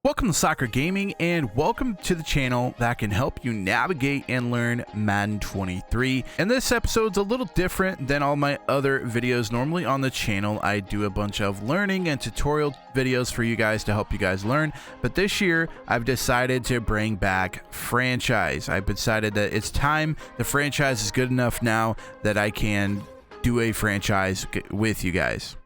Welcome to Soccer Gaming, and welcome to the channel that can help you navigate and learn Madden 23. And this episode's a little different than all my other videos. Normally on the channel, I do a bunch of learning and tutorial videos for you guys to help you guys learn. But this year, I've decided to bring back franchise. I've decided that it's time. The franchise is good enough now that I can do a franchise with you guys.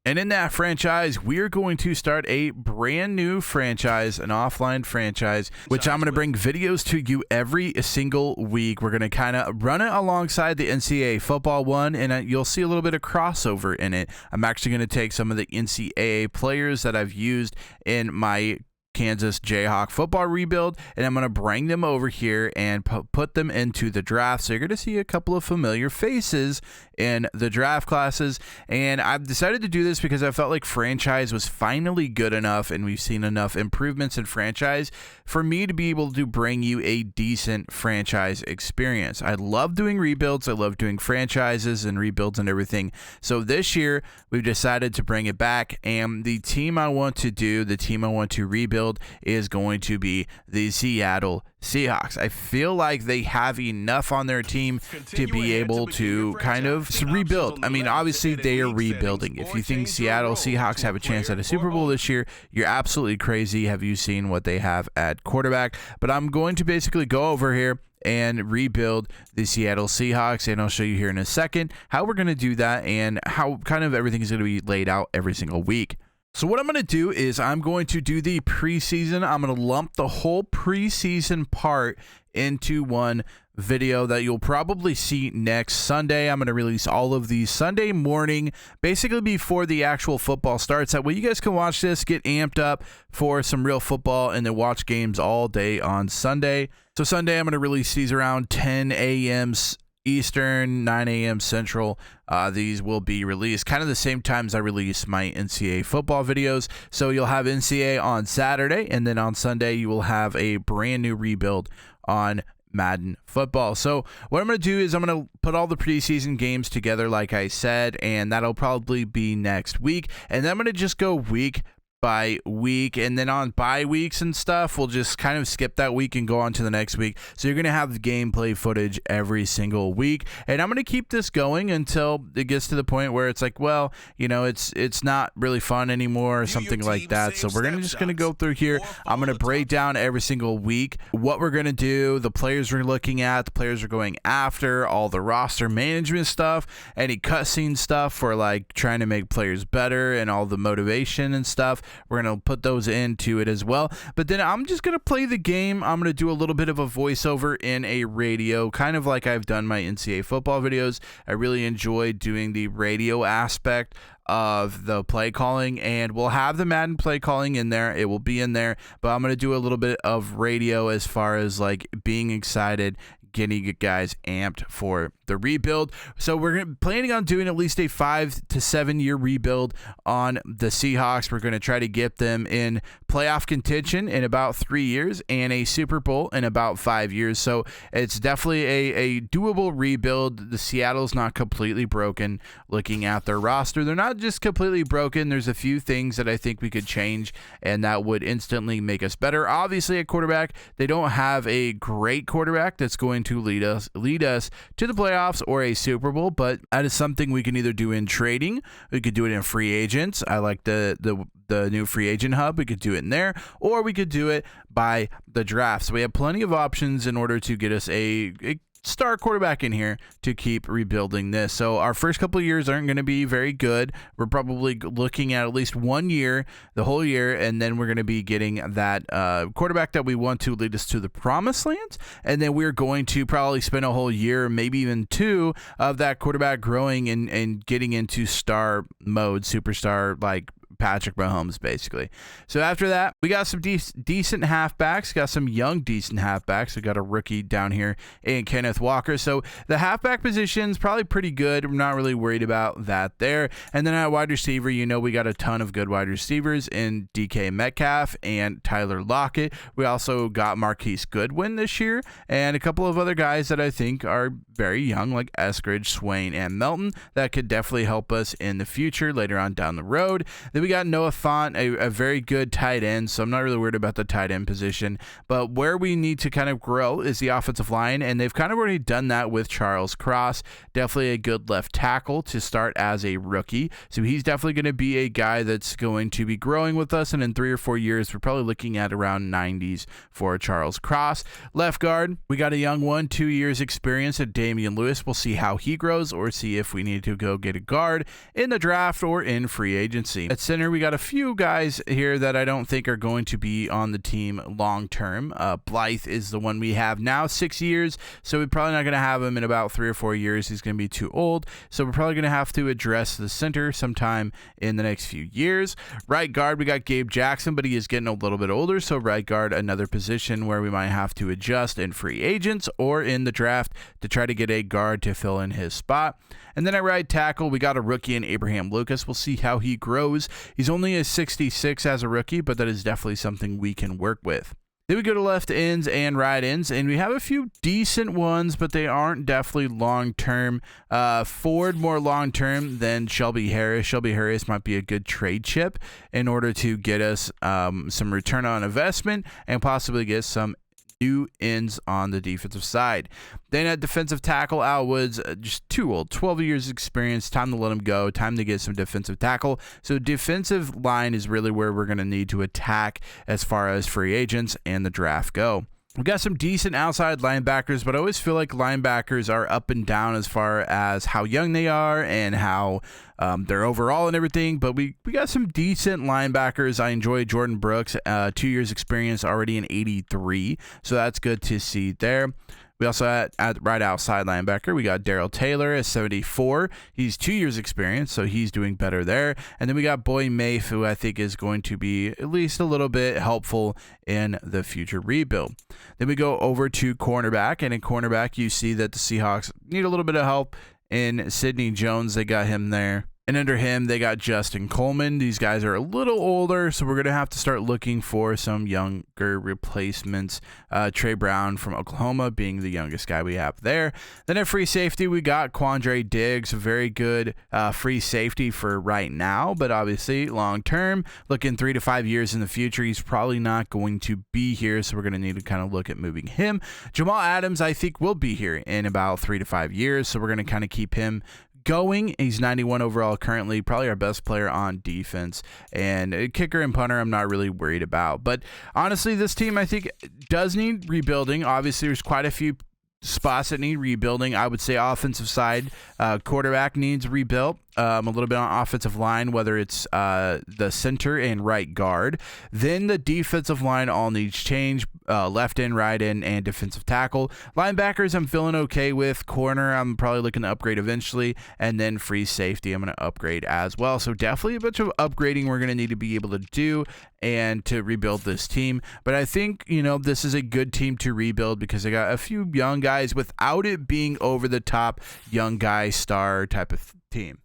And in that franchise, we're going to start a brand new franchise, an offline franchise, which I'm going to bring videos to you every single week. We're going to kind of run it alongside the NCAA football one, and you'll see a little bit of crossover in it. I'm actually going to take some of the NCAA players that I've used in my Kansas Jayhawk football rebuild, and I'm going to bring them over here and put them into the draft. So you're going to see a couple of familiar faces in the draft classes, and I've decided to do this because I felt like franchise was finally good enough, and we've seen enough improvements in franchise for me to be able to bring you a decent franchise experience. I love doing rebuilds. I love doing franchises and rebuilds and everything. So this year we've decided to bring it back, and the team I want to rebuild is going to be the Seattle Seahawks. I feel like they have enough on their team to be able to kind of rebuild. I mean, obviously they are rebuilding. If you think Seattle Seahawks have a chance at a Super Bowl this year, you're absolutely crazy. Have you seen what they have at quarterback? But I'm going to basically go over here and rebuild the Seattle Seahawks, and I'll show you here in a second how we're going to do that and how kind of everything is going to be laid out every single week. So what I'm going to do is I'm going to do the preseason. I'm going to lump the whole preseason part into one video that you'll probably see next Sunday. I'm going to release all of these Sunday morning, basically before the actual football starts. That way you guys can watch this, get amped up for some real football, and then watch games all day on Sunday. So Sunday I'm going to release these around 10 a.m. Eastern, 9 a.m. Central. These will be released kind of the same times I release my NCAA football videos. So you'll have NCAA on Saturday, and then on Sunday you will have a brand new rebuild on Madden football. So what I'm going to do is I'm going to put all the preseason games together, like I said, and that'll probably be next week. And then I'm going to just go week by week, and then on bye weeks and stuff, we'll just kind of skip that week and go on to the next week. So you're going to have the gameplay footage every single week, and I'm going to keep this going until it gets to the point where it's like, well, you know, it's not really fun anymore or something like that. So we're just going to go through here. I'm going to break down every single week what we're going to do, the players we're looking at, the players we're going after, all the roster management stuff, any cutscene stuff for like trying to make players better, and all the motivation and stuff. We're going to put those into it as well. But then I'm just going to play the game. I'm going to do a little bit of a voiceover in a radio, kind of like I've done my NCAA football videos. I really enjoy doing the radio aspect of the play calling, and we'll have the Madden play calling in there. It will be in there, but I'm going to do a little bit of radio as far as like being excited, getting you guys amped for the rebuild. So we're planning on doing at least a 5 to 7 year rebuild on the Seahawks. We're going to try to get them in playoff contention in about 3 years and a Super Bowl in about 5 years. So it's definitely a doable rebuild. The Seattle's not completely broken. Looking at their roster, they're not just completely broken. There's a few things that I think we could change, and that would instantly make us better. Obviously at quarterback, they don't have a great quarterback that's going to lead us to the playoffs or a Super Bowl, but that is something we can either do in trading. We could do it in free agents. I like the new free agent hub. We could do it in there, or we could do it by the draft. So we have plenty of options in order to get us a star quarterback in here to keep rebuilding this. So our first couple of years aren't going to be very good. We're probably looking at least 1 year, the whole year, and then we're going to be getting that quarterback that we want to lead us to the promised lands, and then we're going to probably spend a whole year, maybe even 2, of that quarterback growing and getting into star mode, superstar like Patrick Mahomes, basically. So after that, we got some decent halfbacks, got some young decent halfbacks. We got a rookie down here in Kenneth Walker. So the halfback position's probably pretty good. I'm not really worried about that there. And then at wide receiver, we got a ton of good wide receivers in DK Metcalf and Tyler Lockett. We also got Marquise Goodwin this year and a couple of other guys that I think are very young, like Eskridge, Swain, and Melton, that could definitely help us in the future later on down the road. Then we got Noah Fant, a very good tight end, so I'm not really worried about the tight end position. But where we need to kind of grow is the offensive line, and they've kind of already done that with Charles Cross. Definitely a good left tackle to start as a rookie. So he's definitely going to be a guy that's going to be growing with us, and in 3 or 4 years, we're probably looking at around 90s for Charles Cross. Left guard, we got a young one, 2 years experience at Damian Lewis. We'll see how he grows or see if we need to go get a guard in the draft or in free agency. At center, we got a few guys here that I don't think are going to be on the team long term. Blythe is the one we have now, 6 years, so we're probably not going to have him in about 3 or 4 years. He's going to be too old, so we're probably going to have to address the center sometime in the next few years. Right guard, we got Gabe Jackson, but he is getting a little bit older, so right guard, another position where we might have to adjust in free agents or in the draft to try to get a guard to fill in his spot. And then at right tackle, we got a rookie in Abraham Lucas. We'll see how he grows. He's only a 66 as a rookie, but that is definitely something we can work with. Then we go to left ends and right ends, and we have a few decent ones, but they aren't definitely long-term. Ford more long-term than Shelby Harris. Shelby Harris might be a good trade chip in order to get us some return on investment and possibly get some new ends on the defensive side. Then at defensive tackle, Al Woods, just too old, 12 years experience, time to let him go, time to get some defensive tackle. So defensive line is really where we're going to need to attack as far as free agents and the draft go. We got some decent outside linebackers, but I always feel like linebackers are up and down as far as how young they are and how they're overall and everything. But we got some decent linebackers. I enjoy Jordan Brooks, 2 years experience already in 83. So that's good to see there. We also at right outside linebacker, we got Darrell Taylor at 74. He's 2 years experience, so he's doing better there. And then we got Boy Mafe, who I think is going to be at least a little bit helpful in the future rebuild. Then we go over to cornerback, and in cornerback, you see that the Seahawks need a little bit of help in Sidney Jones. They got him there. And under him, they got Justin Coleman. These guys are a little older, so we're going to have to start looking for some younger replacements. Trey Brown from Oklahoma being the youngest guy we have there. Then at free safety, we got Quandre Diggs, a very good free safety for right now, but obviously long-term, looking 3 to 5 years in the future, he's probably not going to be here, so we're going to need to kind of look at moving him. Jamal Adams, I think, will be here in about 3 to 5 years, so we're going to kind of keep him going. He's 91 overall currently, probably our best player on defense, and kicker and punter I'm not really worried about. But honestly, this team I think does need rebuilding. Obviously there's quite a few spots that need rebuilding. I would say offensive side, quarterback needs rebuilt. A little bit on offensive line, whether it's the center and right guard. Then the defensive line all needs change, left end, right end, and defensive tackle. Linebackers I'm feeling okay with. Corner I'm probably looking to upgrade eventually, and then free safety I'm going to upgrade as well. So definitely a bunch of upgrading we're going to need to be able to do and to rebuild this team. But I think, this is a good team to rebuild because they got a few young guys without it being over the top young guy star type of team.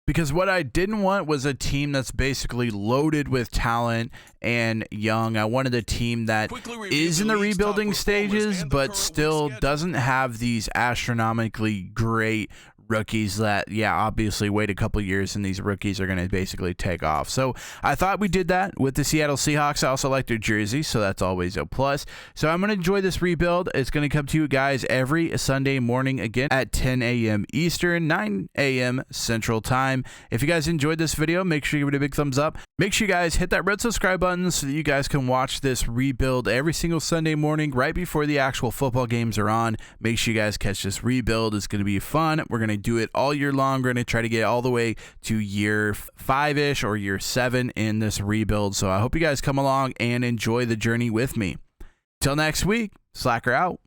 Because what I didn't want was a team that's basically loaded with talent and young. I wanted a team that is in the rebuilding stages, but still doesn't have these astronomically great rookies that, obviously wait a couple years and these rookies are going to basically take off. So I thought we did that with the Seattle Seahawks. I also like their jersey, so that's always a plus. So I'm going to enjoy this rebuild. It's going to come to you guys every Sunday morning again at 10 a.m. Eastern, 9 a.m. Central Time. If you guys enjoyed this video, make sure you give it a big thumbs up. Make sure you guys hit that red subscribe button so that you guys can watch this rebuild every single Sunday morning right before the actual football games are on. Make sure you guys catch this rebuild. It's going to be fun. We're going to do it all year long. We're going to try to get all the way to year 5-ish or year 7 in this rebuild. So I hope you guys come along and enjoy the journey with me. Till next week, Slacker out.